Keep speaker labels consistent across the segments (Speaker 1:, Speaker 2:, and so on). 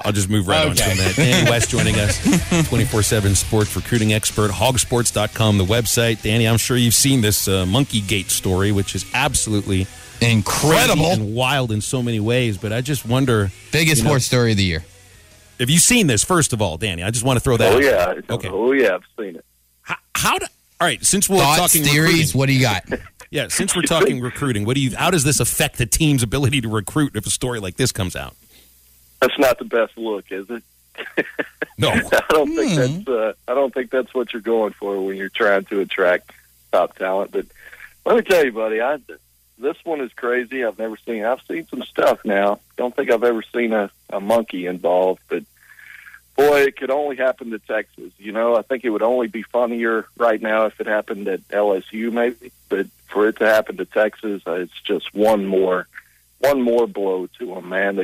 Speaker 1: I'll just move right on from that. Danny West joining us, 24/7 sports recruiting expert, HawgSports.com, the website. Danny, I'm sure you've seen this Monkey Gate story, which is absolutely
Speaker 2: incredible
Speaker 1: and wild in so many ways. But I just wonder,
Speaker 2: biggest sports story of the year.
Speaker 1: Have you seen this? First of all, Danny, I just want to throw that.
Speaker 3: Oh
Speaker 1: out.
Speaker 3: yeah,
Speaker 1: okay.
Speaker 3: Oh yeah, I've seen it.
Speaker 1: All right, since we're
Speaker 2: Thoughts,
Speaker 1: talking
Speaker 2: theories,
Speaker 1: recruiting,
Speaker 2: what do you got?
Speaker 1: Yeah, since we're talking recruiting, how does this affect the team's ability to recruit if a story like this comes out?
Speaker 3: That's not the best look, is it?
Speaker 1: No,
Speaker 3: I don't think that's what you're going for when you're trying to attract top talent. But let me tell you, buddy, this one is crazy. I've seen some stuff now. Don't think I've ever seen a monkey involved, but boy, it could only happen to Texas. I think it would only be funnier right now if it happened at LSU, maybe. But for it to happen to Texas, it's just one more blow to them, man.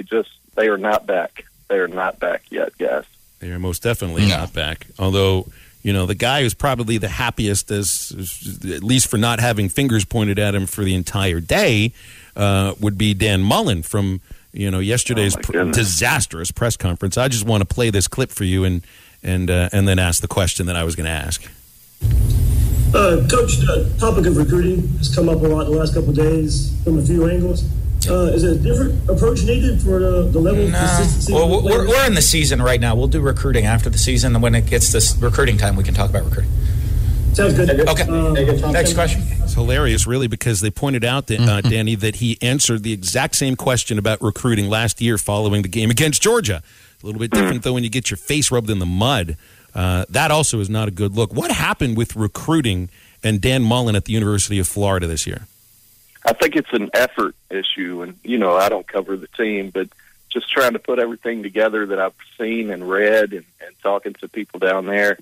Speaker 3: They are not back. They are not back yet, guys.
Speaker 1: They are most definitely not back. Although, the guy who's probably the happiest, at least for not having fingers pointed at him for the entire day, would be Dan Mullen from yesterday's disastrous press conference. I just want to play this clip for you and then ask the question that I was going to ask.
Speaker 4: Coach, the topic of recruiting has come up a lot the last couple of days from a few angles. Is it a different approach needed for the level of consistency?
Speaker 5: Well, we're in the season right now. We'll do recruiting after the season, and when it gets this recruiting time, we can talk about recruiting.
Speaker 4: Sounds good.
Speaker 5: Okay. Next question.
Speaker 1: It's hilarious, really, because they pointed out that Danny, that he answered the exact same question about recruiting last year following the game against Georgia. A little bit different, though, when you get your face rubbed in the mud. That also is not a good look. What happened with recruiting and Dan Mullen at the University of Florida this year?
Speaker 3: I think it's an effort issue, and I don't cover the team, but just trying to put everything together that I've seen and read and talking to people down there.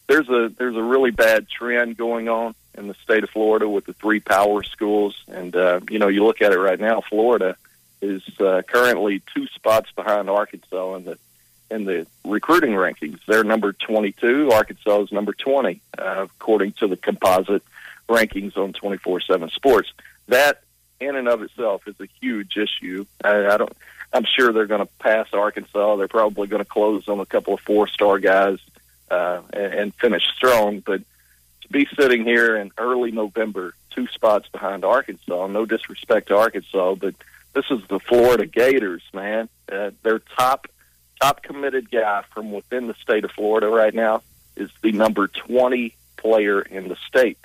Speaker 3: There's a really bad trend going on in the state of Florida with the 3 power schools, and you look at it right now. Florida is currently 2 spots behind Arkansas in the recruiting rankings. They're number 22. Arkansas is number 20, according to the composite rankings on 24/7 Sports. That, in and of itself, is a huge issue. I'm sure they're going to pass Arkansas. They're probably going to close on a couple of 4-star guys and finish strong. But to be sitting here in early November, 2 spots behind Arkansas, no disrespect to Arkansas, but this is the Florida Gators, man. Their top committed guy from within the state of Florida right now is the number 20 player in the state.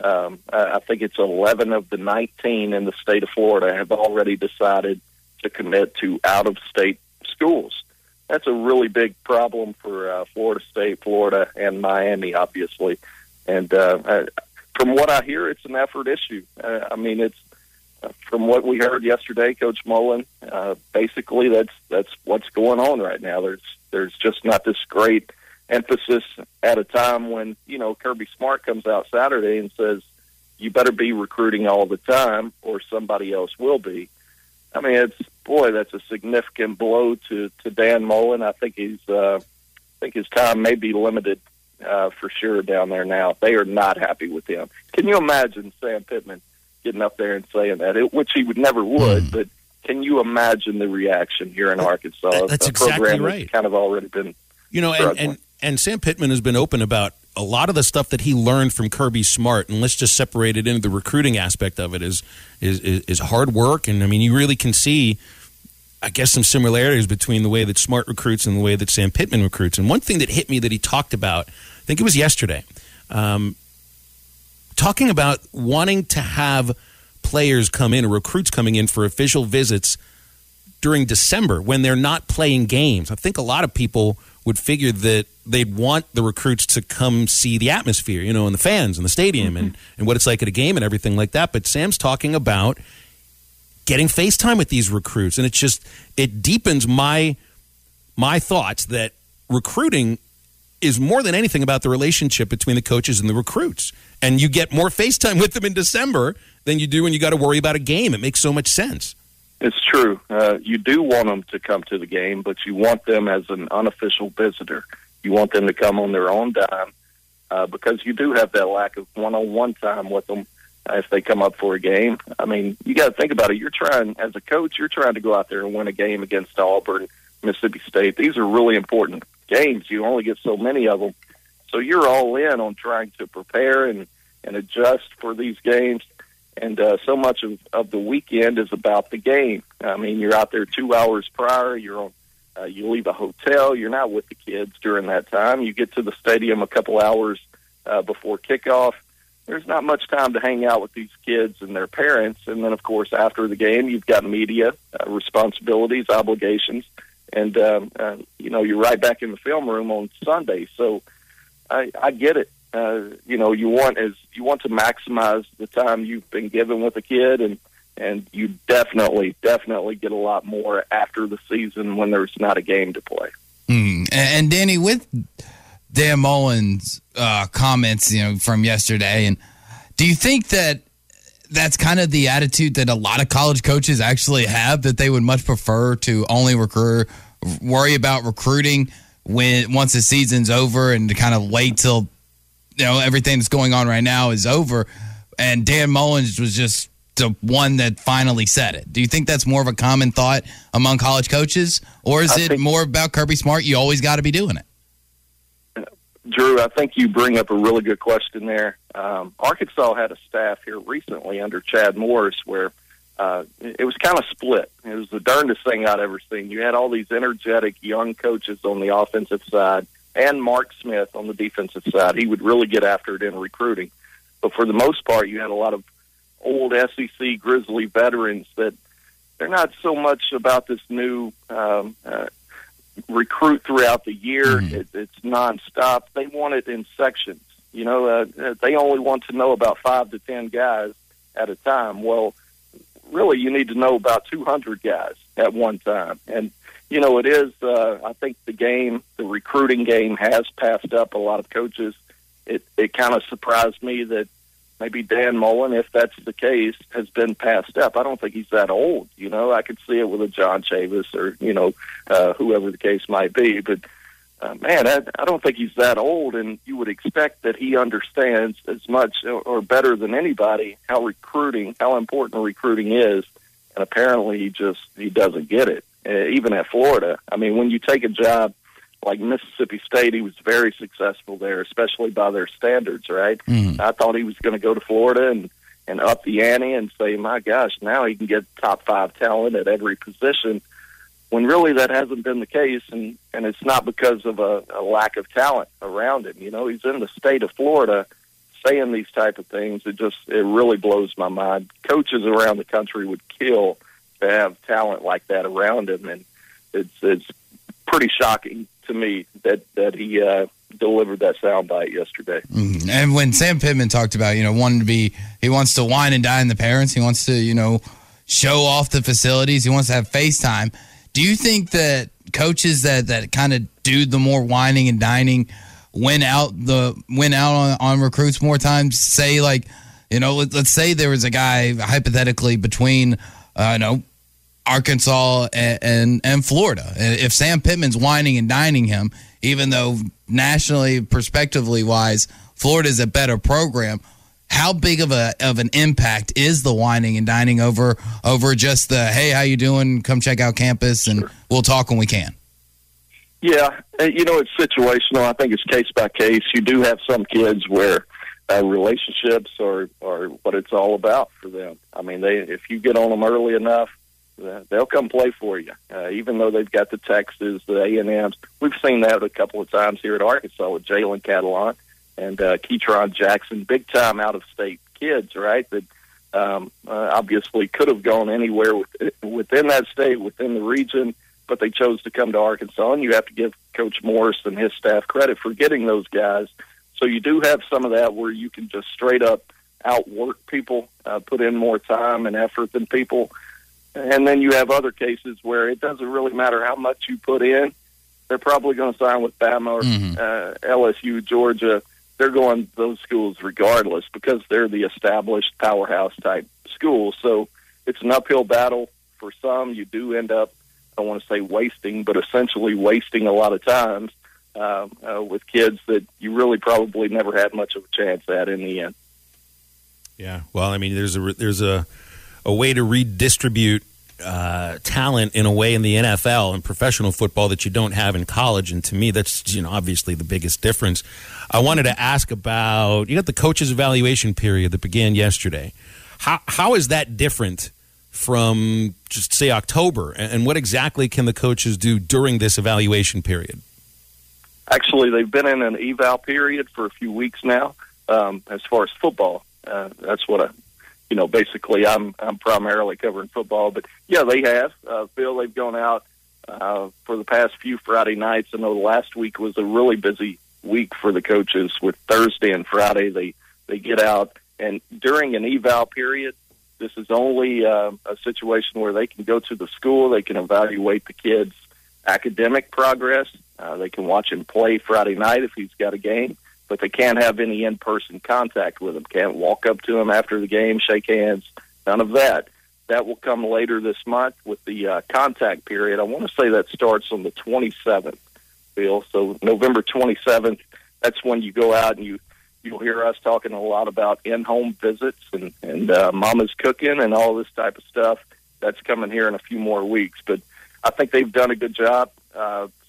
Speaker 3: I think it's 11 of the 19 in the state of Florida have already decided to commit to out-of-state schools. That's a really big problem for Florida State, Florida, and Miami, obviously. And from what I hear, it's an effort issue. It's from what we heard yesterday, Coach Mullen. Basically, that's what's going on right now. There's just not this great emphasis at a time when Kirby Smart comes out Saturday and says you better be recruiting all the time or somebody else will be. That's a significant blow to Dan Mullen. I think his time may be limited for sure down there now. They are not happy with him. Can you imagine Sam Pittman getting up there and saying that, which he would never would, but can you imagine the reaction here in Arkansas?
Speaker 1: That's exactly right.
Speaker 3: That's kind of already been
Speaker 1: And Sam Pittman has been open about a lot of the stuff that he learned from Kirby Smart, and let's just separate it into the recruiting aspect of it is hard work. And, you really can see, I guess, some similarities between the way that Smart recruits and the way that Sam Pittman recruits. And one thing that hit me that he talked about, I think it was yesterday, talking about wanting to have players come in or recruits coming in for official visits during December when they're not playing games. I think a lot of people would figure that they'd want the recruits to come see the atmosphere, and the fans and the stadium and what it's like at a game and everything like that. But Sam's talking about getting FaceTime with these recruits, and it deepens my thoughts that recruiting is more than anything about the relationship between the coaches and the recruits. And you get more FaceTime with them in December than you do when you got to worry about a game. It makes so much sense.
Speaker 3: It's true. You do want them to come to the game, but you want them as an unofficial visitor. You want them to come on their own dime because you do have that lack of one-on-one time with them if they come up for a game. You got to think about it. As a coach, you're trying to go out there and win a game against Auburn Mississippi State. These are really important games. You only get so many of them. So you're all in on trying to prepare and adjust for these games. And so much of the weekend is about the game. I mean, you're out there 2 hours prior. You're on. You leave a hotel. You're not with the kids during that time. You get to the stadium a couple hours before kickoff. There's not much time to hang out with these kids and their parents. And then, of course, after the game, you've got media responsibilities, obligations, and you're right back in the film room on Sunday. So I get it. You want to maximize the time you've been given with a kid, and you definitely get a lot more after the season when there's not a game to play.
Speaker 2: And Danny, with Dan Mullen's comments, from yesterday, and do you think that that's kind of the attitude that a lot of college coaches actually have, that they would much prefer to only worry about recruiting once the season's over, and to kind of wait till everything that's going on right now is over? And Dan Mullen was just the one that finally said it. Do you think that's more of a common thought among college coaches, or is it more about Kirby Smart? You always got to be doing it.
Speaker 3: Drew, I think you bring up a really good question there. Arkansas had a staff here recently under Chad Morris where it was kind of split. It was the darndest thing I'd ever seen. You had all these energetic young coaches on the offensive side and Mark Smith on the defensive side. He would really get after it in recruiting. But for the most part, you had a lot of old SEC Grizzly veterans that they're not so much about this new recruit throughout the year. It's nonstop. They want it in sections. They only want to know about 5 to 10 guys at a time. Well, really, you need to know about 200 guys at one time. And, it is, I think the recruiting game has passed up a lot of coaches. It kind of surprised me that maybe Dan Mullen, if that's the case, has been passed up. I don't think he's that old. I could see it with a John Chavis or, whoever the case might be. But, I don't think he's that old, and you would expect that he understands as much or better than anybody how important recruiting is. And apparently he doesn't get it, even at Florida. I mean, when you take a job like Mississippi State, he was very successful there, especially by their standards, right? I thought he was going to go to Florida and up the ante and say, my gosh, now he can get top 5 talent at every position, when really that hasn't been the case, and it's not because of a lack of talent around him. He's in the state of Florida saying these type of things. It really blows my mind. Coaches around the country would kill to have talent like that around him, and it's pretty shocking to me that he delivered that soundbite yesterday.
Speaker 2: And when Sam Pittman talked about, he wants to wine and dine the parents. He wants to, show off the facilities. He wants to have FaceTime. Do you think that coaches that kind of do the more whining and dining win out on recruits more times? Say, like, let's say there was a guy hypothetically between Arkansas and Florida. If Sam Pittman's whining and dining him, even though nationally, perspectively wise, Florida's a better program, how big of an impact is the whining and dining over just the, hey, how you doing? Come check out campus, and we'll talk when we can.
Speaker 3: Yeah, it's situational. I think it's case by case. You do have some kids where relationships are what it's all about for them. I mean, if you get on them early enough, they'll come play for you, even though they've got the Texas, the A&Ms. We've seen that a couple of times here at Arkansas with Jalen Catalon and Keytron Jackson, big-time out-of-state kids, right, that obviously could have gone anywhere within that state, within the region, but they chose to come to Arkansas, and you have to give Coach Morris and his staff credit for getting those guys. So you do have some of that where you can just straight-up outwork people, put in more time and effort than people. And then you have other cases where it doesn't really matter how much you put in. They're probably going to sign with Bama or LSU, Georgia. They're going to those schools regardless because they're the established powerhouse-type schools. So it's an uphill battle for some. You do end up, I don't want to say wasting, but essentially wasting a lot of times with kids that you really probably never had much of a chance at in the end.
Speaker 1: Yeah, well, I mean, there's a way to redistribute talent in a way in the NFL and professional football that you don't have in college. And to me, that's obviously the biggest difference. I wanted to ask about, you got the coaches' evaluation period that began yesterday. How is that different from just, say, October? And what exactly can the coaches do during this evaluation period?
Speaker 3: Actually, they've been in an eval period for a few weeks now as far as football. That's what basically I'm primarily covering football. But, yeah, they have. Phil, they've gone out for the past few Friday nights. I know last week was a really busy week for the coaches with Thursday and Friday. They get out. And during an eval period, this is only a situation where they can go to the school. They can evaluate the kids' academic progress. They can watch him play Friday night if he's got a game, but they can't have any in-person contact with him. Can't walk up to him after the game, shake hands, none of that. That will come later this month with the contact period. I want to say that starts on the 27th, Bill. So November 27th, that's when you go out and you'll hear us talking a lot about in-home visits and mama's cooking and all this type of stuff. That's coming here in a few more weeks. But I think they've done a good job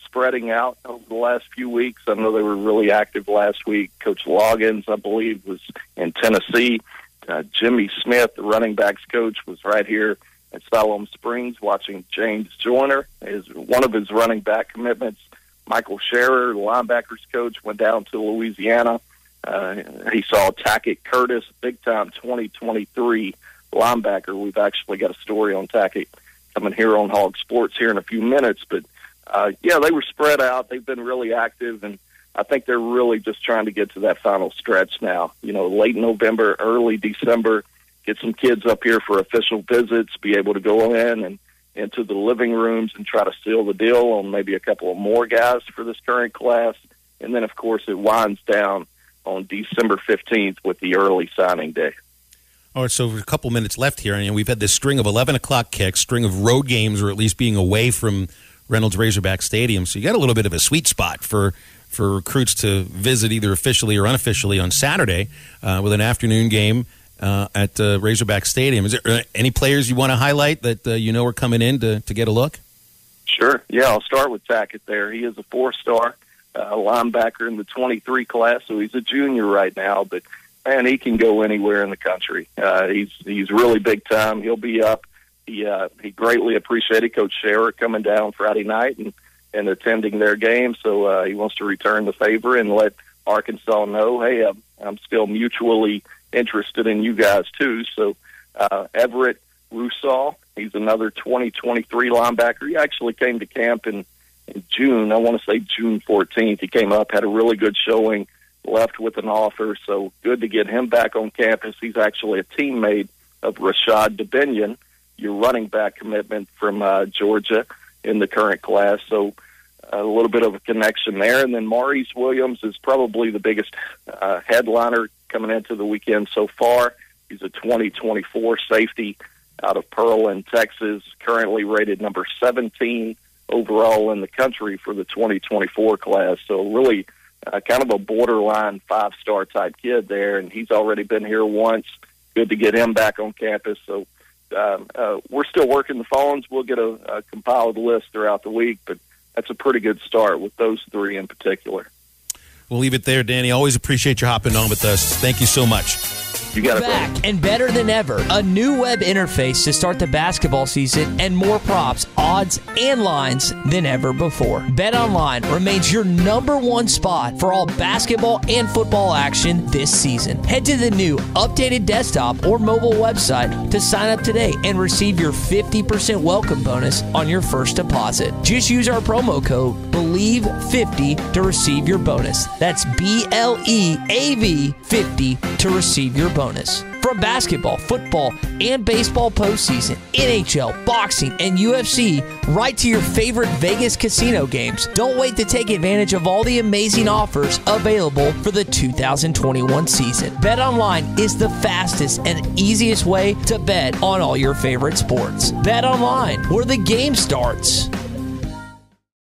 Speaker 3: spreading out over the last few weeks. I know they were really active last week. Coach Loggins, I believe, was in Tennessee. Jimmy Smith, the running backs coach, was right here at Siloam Springs watching James Joyner, one of his running back commitments. Michael Scherer, the linebackers coach, went down to Louisiana. He saw Tackett Curtis, big-time 2023 linebacker. We've actually got a story on Tackett coming here on HawgSports here in a few minutes. But, they were spread out. They've been really active, and I think they're really just trying to get to that final stretch now. Late November, early December, get some kids up here for official visits, be able to go in and into the living rooms and try to seal the deal on maybe a couple of more guys for this current class. And then, of course, it winds down on December 15th with the early signing day.
Speaker 1: All right, so a couple minutes left here, and we've had this string of 11 o'clock kicks, string of road games, or at least being away from Reynolds Razorback Stadium. So you got a little bit of a sweet spot for recruits to visit either officially or unofficially on Saturday with an afternoon game at Razorback Stadium. Is there any players you want to highlight that are coming in to get a look?
Speaker 3: Sure. Yeah, I'll start with Tackett there. He is a 4-star linebacker in the 23 class, so he's a junior right now, but man, he can go anywhere in the country. He's really big time. He'll be up. He greatly appreciated Coach Scherer coming down Friday night and attending their game, so he wants to return the favor and let Arkansas know, hey, I'm still mutually interested in you guys too. So Everett Russo, he's another 2023 linebacker. He actually came to camp in June. I want to say June 14th. He came up, had a really good showing, left with an offer. So good to get him back on campus. He's actually a teammate of Rashad Dubinion, your running back commitment from Georgia in the current class. So a little bit of a connection there. And then Maurice Williams is probably the biggest headliner coming into the weekend so far. He's a 2024 safety out of Pearland, Texas, currently rated number 17 overall in the country for the 2024 class. So really kind of a borderline 5-star type kid there, and he's already been here once. Good to get him back on campus. So we're still working the phones. We'll get a compiled list throughout the week, but that's a pretty good start with those three in particular.
Speaker 1: We'll leave it there, Danny. Always appreciate you hopping on with us. Thank you so much.
Speaker 3: You got it,
Speaker 6: back
Speaker 3: bro.
Speaker 6: and better than ever. A new web interface to start the basketball season and more props, odds, and lines than ever before. BetOnline remains your #1 spot for all basketball and football action this season. Head to the new updated desktop or mobile website to sign up today and receive your 50% welcome bonus on your first deposit. Just use our promo code BELIEVE50 to receive your bonus. That's BLEAV 50 to receive your bonus. From basketball, football, and baseball postseason, NHL, boxing, and UFC, right to your favorite Vegas casino games. Don't wait to take advantage of all the amazing offers available for the 2021 season. BetOnline is the fastest and easiest way to bet on all your favorite sports. BetOnline, where the game starts.